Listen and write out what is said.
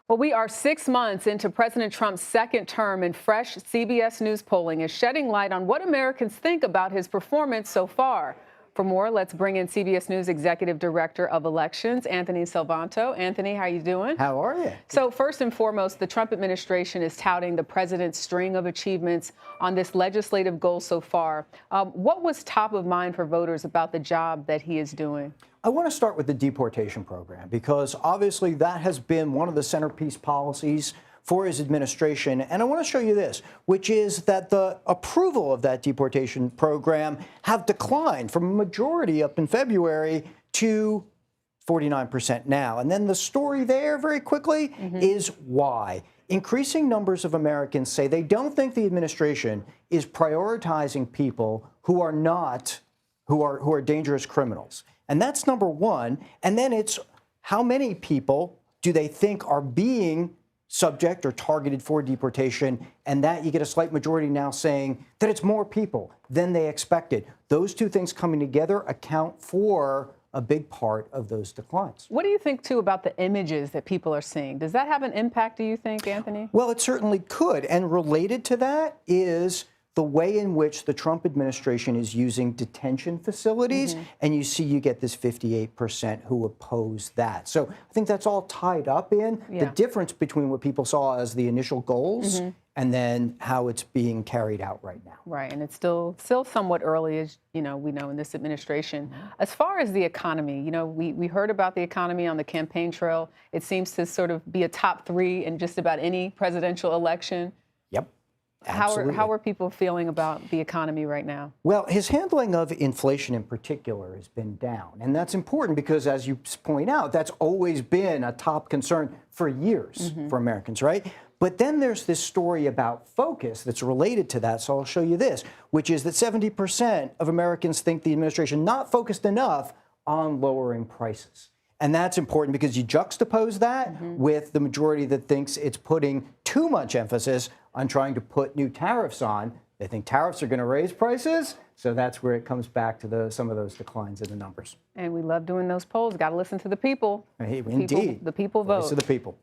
Well, we are 6 months into President Trump's second term, and fresh CBS News polling is shedding light on what Americans think about his performance so far. For more, let's bring in CBS News Executive Director of Elections, Anthony Salvanto. Anthony, how are you doing? How are you? So first and foremost, the Trump administration is touting the president's string of achievements on this legislative goal so far. What was top of mind for voters about the job that he is doing? I want to start with the deportation program because obviously that has been one of the centerpiece policies for his administration. And I want to show you this, which is that the approval of that deportation program have declined from a majority up in February to 49% now. And then the story there very quickly is why. Increasing numbers of Americans say they don't think the administration is prioritizing people who are not, who are dangerous criminals. And that's number one. And then it's how many people do they think are being subject or targeted for deportation, and that you get a slight majority now saying that it's more people than they expected. Those two things coming together account for a big part of those declines. What do you think, too, about the images that people are seeing? Does that have an impact, do you think, Anthony? Well, it certainly could. And related to that is the way in which the Trump administration is using detention facilities, and you get this 58% who oppose that. So I think that's all tied up in the difference between what people saw as the initial goals and then how it's being carried out right now. Right, and it's still somewhat early, as we know in this administration. As far as the economy, we heard about the economy on the campaign trail. It seems to sort of be a top three in just about any presidential election. Yep. How are people feeling about the economy right now? Well, his handling of inflation in particular has been down. And that's important because, as you point out, that's always been a top concern for years for Americans, right? But then there's this story about focus that's related to that. So I'll show you this, which is that 70% of Americans think the administration not focused enough on lowering prices. And that's important because you juxtapose that with the majority that thinks it's putting too much emphasis on trying to put new tariffs on. They think tariffs are going to raise prices. So that's where it comes back to some of those declines in the numbers. And we love doing those polls. Got to listen to the people. Hey, indeed. The people vote. Voice of the people.